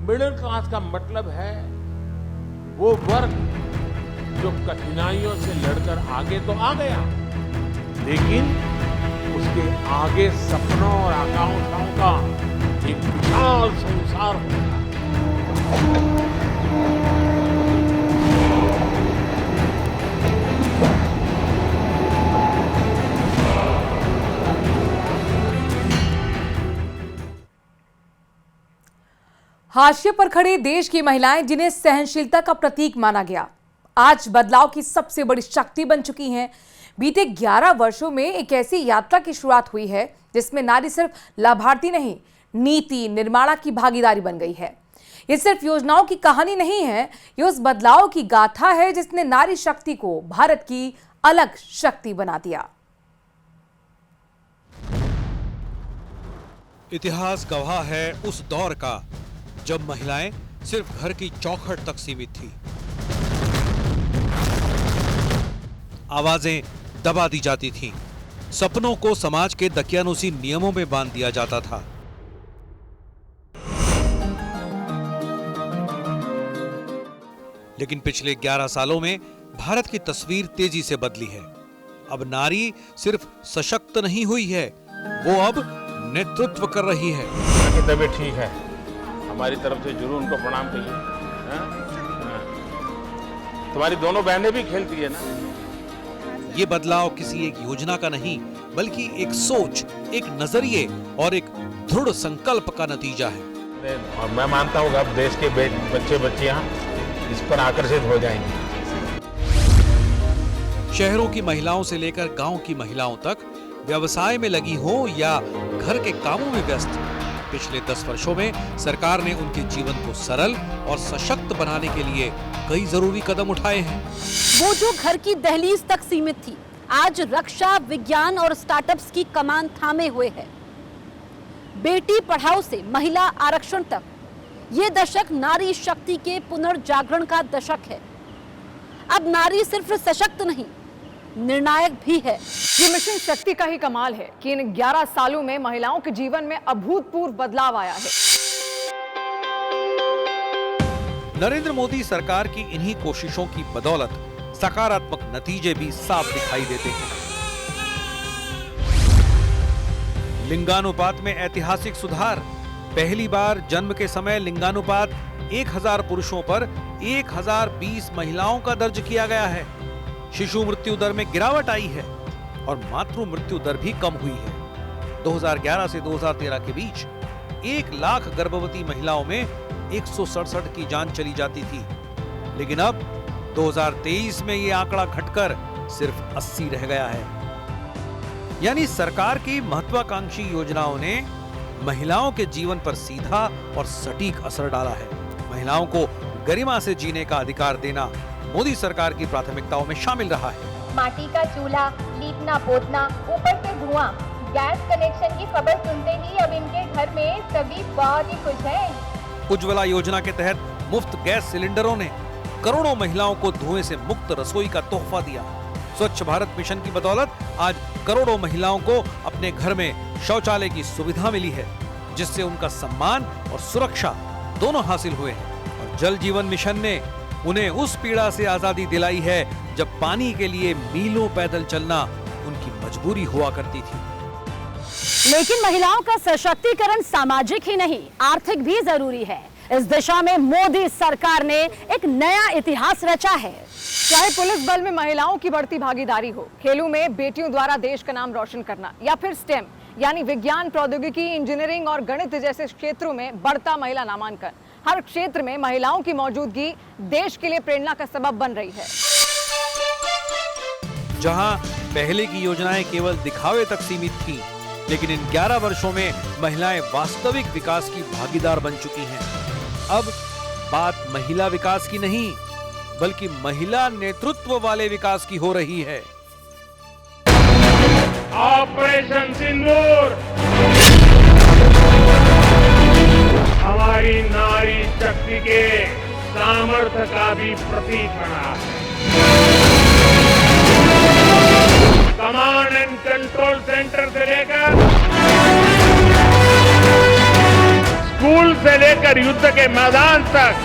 Middle class का मतलब है वो वर्ग जो कठिनाइयों से लड़कर आगे तो आ गया, लेकिन उसके आगे सपनों और आकांक्षाओं का एक विशाल संसार होगा। हाशिए पर खड़े देश की महिलाएं, जिन्हें सहनशीलता का प्रतीक माना गया, आज बदलाव की सबसे बड़ी शक्ति बन चुकी हैं। बीते 11 वर्षों में एक ऐसी यात्रा की शुरुआत हुई है जिसमें नारी सिर्फ लाभार्थी नहीं, नीति निर्माणा की भागीदारी बन गई है। ये सिर्फ योजनाओं की कहानी नहीं है, ये उस बदलाव की गाथा है जिसने नारी शक्ति को भारत की अलग शक्ति बना दिया। इतिहास गवाह है उस दौर का जब महिलाएं सिर्फ घर की चौखट तक सीमित थी। आवाजें दबा दी जाती थीं, सपनों को समाज के दकियानुसी नियमों में बांध दिया जाता था। लेकिन पिछले 11 सालों में भारत की तस्वीर तेजी से बदली है। अब नारी सिर्फ सशक्त नहीं हुई है, वो अब नेतृत्व कर रही है। तबीयत ठीक है, हमारी तरफ से जरूर उनको प्रणाम करिए। तुम्हारी दोनों बहनें भी खेलती है ना। ये बदलाव किसी एक योजना का नहीं, बल्कि एक सोच, एक नजरिए और एक दृढ़ संकल्प का नतीजा है। और मैं मानता हूँ अब देश के बच्चे बच्चियां इस पर आकर्षित हो जाएंगे। शहरों की महिलाओं से लेकर गांव की महिलाओं तक, व्यवसाय में लगी हो या घर के कामों में व्यस्त, पिछले 10 वर्षों में सरकार ने उनके जीवन को सरल और सशक्त बनाने के लिए कई जरूरी कदम उठाए हैं। वो जो घर की दहलीज तक सीमित थी, आज रक्षा, विज्ञान और स्टार्टअप्स की कमान थामे हुए है। बेटी पढ़ाओ से महिला आरक्षण तक, ये दशक नारी शक्ति के पुनर्जागरण का दशक है। अब नारी सिर्फ सशक्त नहीं, निर्णायक भी है। ये मिशन शक्ति का ही कमाल है कि इन 11 सालों में महिलाओं के जीवन में अभूतपूर्व बदलाव आया है। नरेंद्र मोदी सरकार की इन्हीं कोशिशों की बदौलत सकारात्मक नतीजे भी साफ दिखाई देते हैं। लिंगानुपात में ऐतिहासिक सुधार। पहली बार जन्म के समय लिंगानुपात 1000 पुरुषों पर 1020 महिलाओं का दर्ज किया गया है। शिशु मृत्यु दर में गिरावट आई है और मातृ मृत्यु दर भी कम हुई है। 2011 से 2013 के बीच 1 लाख गर्भवती महिलाओं में 167 की जान चली जाती थी, लेकिन अब 2023 में ये आंकड़ा घटकर सिर्फ 80 रह गया है। यानी सरकार की महत्वाकांक्षी योजनाओं ने महिलाओं के जीवन पर सीधा और सटीक असर डाला है। महिलाओं को गरिमा से जीने का अधिकार देना मोदी सरकार की प्राथमिकताओं में शामिल रहा है। माटी का चूल्हा, लीपना पोतना, ऊपर से धुआं, गैस कनेक्शन की खबर सुनते ही अब इनके घर में सभी बहुत ही खुश हैं। उज्ज्वला योजना के तहत मुफ्त गैस सिलेंडरों ने करोड़ों महिलाओं को धुएं से मुक्त रसोई का तोहफा दिया। स्वच्छ भारत मिशन की बदौलत आज करोड़ों महिलाओं को अपने घर में शौचालय की सुविधा मिली है, जिससे उनका सम्मान और सुरक्षा दोनों हासिल हुए हैं। और जल जीवन मिशन ने उन्हें उस पीड़ा से आजादी दिलाई है जब पानी के लिए मीलों पैदल चलना उनकी मजबूरी हुआ करती थी। लेकिन महिलाओं का सशक्तिकरण सामाजिक ही नहीं, आर्थिक भी जरूरी है। इस दिशा में मोदी सरकार ने एक नया इतिहास रचा है। चाहे पुलिस बल में महिलाओं की बढ़ती भागीदारी हो, खेलों में बेटियों द्वारा देश का नाम रोशन करना, या फिर स्टेम यानी विज्ञान, प्रौद्योगिकी, इंजीनियरिंग और गणित जैसे क्षेत्रों में बढ़ता महिला नामांकन, हर क्षेत्र में महिलाओं की मौजूदगी देश के लिए प्रेरणा का सबब बन रही है। जहां पहले की योजनाएं केवल दिखावे तक सीमित थीं, लेकिन इन 11 वर्षों में महिलाएं वास्तविक विकास की भागीदार बन चुकी हैं। अब बात महिला विकास की नहीं, बल्कि महिला नेतृत्व वाले विकास की हो रही है। ऑपरेशन सिंदूर हमारी नारी शक्ति के सामर्थ्य का भी प्रतीक बना है। कमांड एंड कंट्रोल सेंटर से लेकर स्कूल से लेकर युद्ध के मैदान तक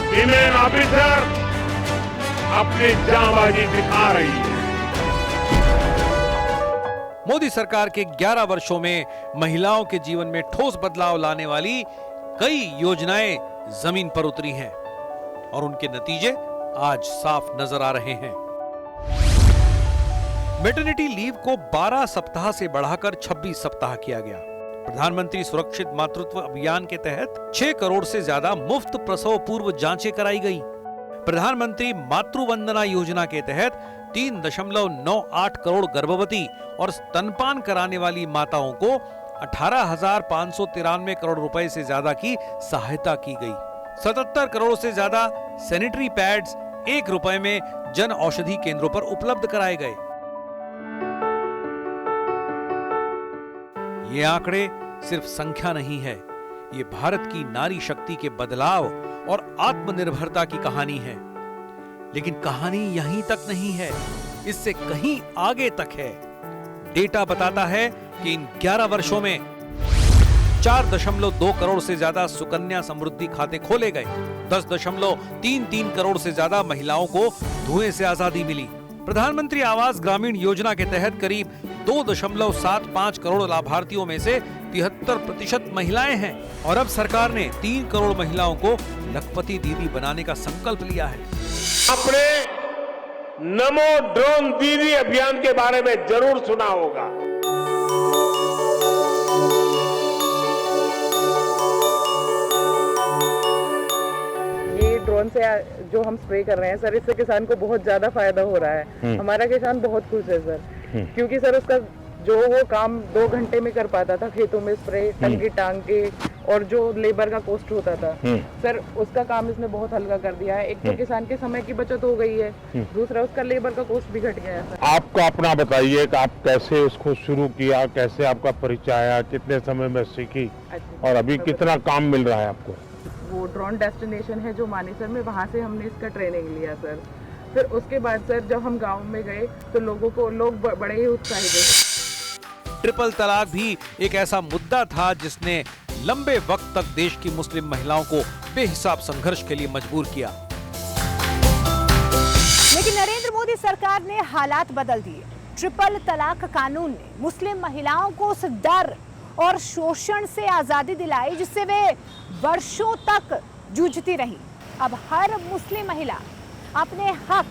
फीमेल ऑफिसर अपनी जांबाजी दिखा रही है। मोदी सरकार के 11 वर्षों में महिलाओं के जीवन में ठोस बदलाव लाने वाली कई योजनाएं जमीन पर उतरी हैं और उनके नतीजे आज साफ नजर आ रहे हैं। मैटरनिटी लीव को 12 सप्ताह से बढ़ाकर 26 सप्ताह किया गया। प्रधानमंत्री सुरक्षित मातृत्व अभियान के तहत 6 करोड़ से ज्यादा मुफ्त प्रसव पूर्व जांचें कराई गई। प्रधानमंत्री मातृ वंदना योजना के तहत 3.98 करोड़ गर्भवती और स्तनपान कराने वाली माताओं को 18,593 करोड़ रुपए से ज्यादा की सहायता की गई। 77 करोड़ से ज्यादा सैनिटरी पैड्स 1 रुपए में जन औषधि केंद्रों पर उपलब्ध कराए गए। ये आंकड़े सिर्फ संख्या नहीं है, ये भारत की नारी शक्ति के बदलाव और आत्मनिर्भरता की कहानी है। लेकिन कहानी यहीं तक नहीं है, इससे कहीं आगे तक है। डेटा बताता है कि इन 11 वर्षों में 4.2 करोड़ से ज्यादा सुकन्या समृद्धि खाते खोले गए। 10.33 करोड़ से ज्यादा महिलाओं को धुएं से आजादी मिली। प्रधानमंत्री आवास ग्रामीण योजना के तहत करीब 2.75 करोड़ लाभार्थियों में से 73% महिलाएं हैं और अब सरकार ने 3 करोड़ महिलाओं को लखपति दीदी बनाने का संकल्प लिया है। आपने नमो ड्रोन दीदी अभियान के बारे में जरूर सुना होगा। ये ड्रोन से जो हम स्प्रे कर रहे हैं सर, इससे किसान को बहुत ज्यादा फायदा हो रहा है। हमारा किसान बहुत खुश है सर, क्योंकि सर उसका जो वो काम 2 घंटे में कर पाता था खेतों में स्प्रे टंकी टांग के, और जो लेबर का कॉस्ट होता था सर, उसका काम इसने बहुत हल्का कर दिया है। एक तो किसान के समय की बचत हो गई है, दूसरा उसका लेबर का कॉस्ट भी घट गया है सर। आपको अपना बताइए कि आप कैसे उसको शुरू किया, कैसे आपका परिचय आया, कितने समय में सीखी और अभी कितना काम मिल रहा है आपको? वो ड्रोन डेस्टिनेशन है जो मानेसर में, वहाँ से हमने इसका ट्रेनिंग लिया सर। फिर उसके बाद सर जब हम गाँव में गए तो लोग बड़े ही उत्साहित थे। ट्रिपल तलाक भी एक ऐसा मुद्दा था जिसने लंबे वक्त तक देश की मुस्लिम महिलाओं को बेहिसाब संघर्ष के लिए मजबूर किया। लेकिन नरेंद्र मोदी सरकार ने हालात बदल दिए। ट्रिपल तलाक कानून ने मुस्लिम महिलाओं को उस डर और शोषण से आजादी दिलाई जिससे वे वर्षों तक जूझती रही। अब हर मुस्लिम महिला अपने हक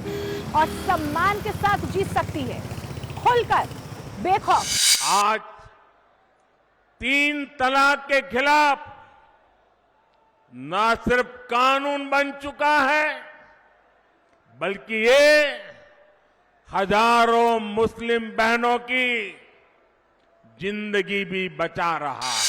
और सम्मान के साथ जी सकती है, खुलकर, बेखौफ। आज 3 तलाक के खिलाफ न सिर्फ कानून बन चुका है, बल्कि ये हजारों मुस्लिम बहनों की जिंदगी भी बचा रहा है।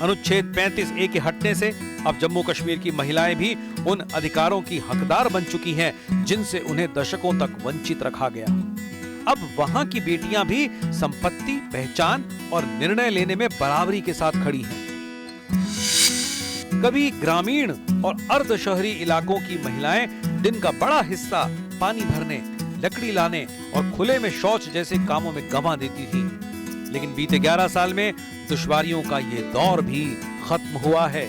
अनुच्छेद 35A के हटने से अब जम्मू कश्मीर की महिलाएं भी उन अधिकारों की हकदार बन चुकी हैं जिनसे उन्हें दशकों तक वंचित रखा गया। अब वहां की बेटियां भी संपत्ति, पहचान और निर्णय लेने में बराबरी के साथ खड़ी हैं। कभी ग्रामीण और अर्ध शहरी इलाकों की महिलाएं दिन का बड़ा हिस्सा पानी भरने, लकड़ी लाने और खुले में शौच जैसे कामों में गंवा देती थी। लेकिन बीते 11 साल में दुश्वारियों का ये दौर भी खत्म हुआ है।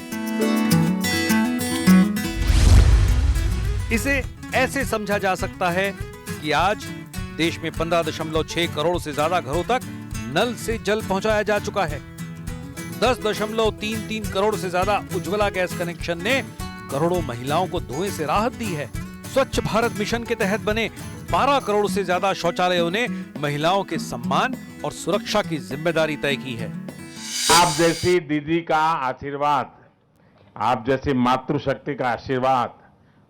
इसे ऐसे समझा जा सकता है कि आज देश में 15.6 करोड़ से ज्यादा घरों तक नल से जल पहुंचाया जा चुका है। 10.33 करोड़ से ज्यादा उज्ज्वला गैस कनेक्शन ने करोड़ों महिलाओं को धुएं से राहत दी है। स्वच्छ भारत मिशन के तहत बने 12 करोड़ से ज्यादा शौचालयों ने महिलाओं के सम्मान और सुरक्षा की जिम्मेदारी तय की है। आप जैसी दीदी का आशीर्वाद, आप जैसी मातृशक्ति का आशीर्वाद,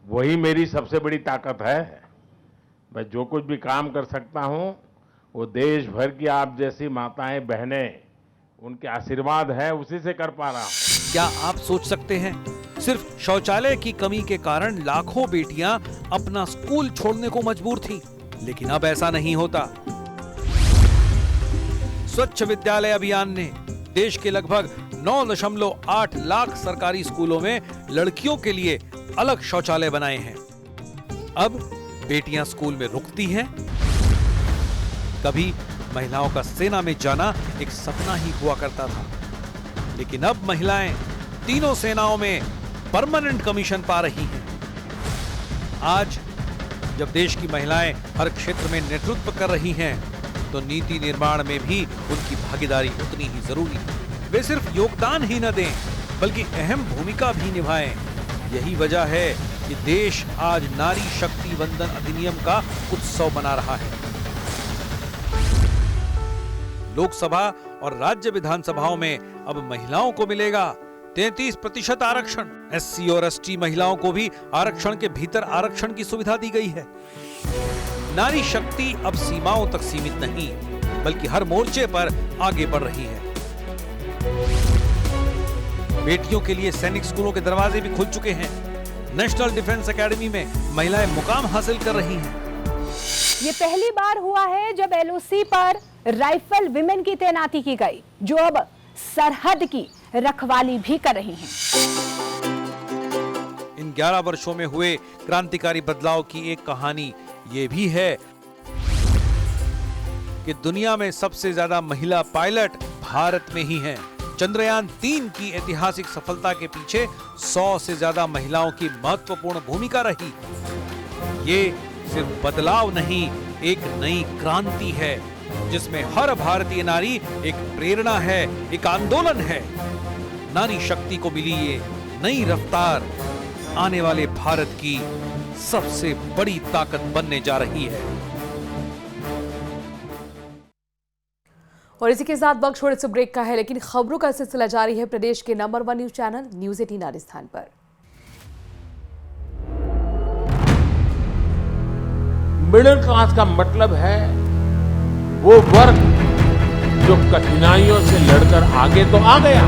वही मेरी सबसे बड़ी ताकत है। मैं जो कुछ भी काम कर सकता हूं वो देश भर की आप जैसी माताएं, बहनें, उनके आशीर्वाद है, उसी से कर पा रहा हूं। क्या आप सोच सकते हैं, सिर्फ शौचालय की कमी के कारण लाखों बेटियां अपना स्कूल छोड़ने को मजबूर थी, लेकिन अब ऐसा नहीं होता। स्वच्छ विद्यालय अभियान ने देश के लगभग 9.8 लाख सरकारी स्कूलों में लड़कियों के लिए अलग शौचालय बनाए हैं। अब बेटियां स्कूल में रुकती हैं। कभी महिलाओं का सेना में जाना एक सपना ही हुआ करता था, लेकिन अब महिलाएं तीनों सेनाओं में परमानेंट कमीशन पा रही हैं। आज जब देश की महिलाएं हर क्षेत्र में नेतृत्व कर रही हैं, तो नीति निर्माण में भी उनकी भागीदारी उतनी ही जरूरी है। वे सिर्फ योगदान ही न दें, बल्कि अहम भूमिका भी निभाएं। यही वजह है कि देश आज नारी शक्ति वंदन अधिनियम का उत्सव मना रहा है। लोकसभा और राज्य विधानसभाओं में अब महिलाओं को मिलेगा 33% आरक्षण। एससी और एसटी महिलाओं को भी आरक्षण के भीतर आरक्षण की सुविधा दी गई है। नारी शक्ति अब सीमाओं तक सीमित नहीं, बल्कि हर मोर्चे पर आगे बढ़ रही है। बेटियों के लिए सैनिक स्कूलों के दरवाजे भी खुल चुके हैं। नेशनल डिफेंस एकेडमी में महिलाएं मुकाम हासिल कर रही हैं। ये पहली बार हुआ है जब एलओसी पर राइफल विमेन की तैनाती की गई, जो अब सरहद की रखवाली भी कर रही हैं। इन 11 वर्षों में हुए क्रांतिकारी बदलाव की एक कहानी ये भी है कि दुनिया में सबसे ज्यादा महिला पायलट भारत में ही हैं। चंद्रयान 3 की ऐतिहासिक सफलता के पीछे 100 से ज्यादा महिलाओं की महत्वपूर्ण भूमिका रही। ये सिर्फ बदलाव नहीं, एक नई क्रांति है, जिसमें हर भारतीय नारी एक प्रेरणा है, एक आंदोलन है। नारी शक्ति को मिली ये नई रफ्तार आने वाले भारत की सबसे बड़ी ताकत बनने जा रही है। और इसी के साथ वक्त थोड़े से ब्रेक का है, लेकिन खबरों का सिलसिला जारी है प्रदेश के number 1 news channel news 18 Rajasthan पर। मिडिल क्लास का मतलब है वो वर्ग जो कठिनाइयों से लड़कर आगे तो आ गया,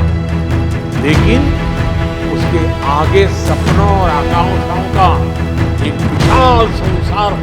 लेकिन उसके आगे सपनों और आकांक्षाओं का एक विशाल संसार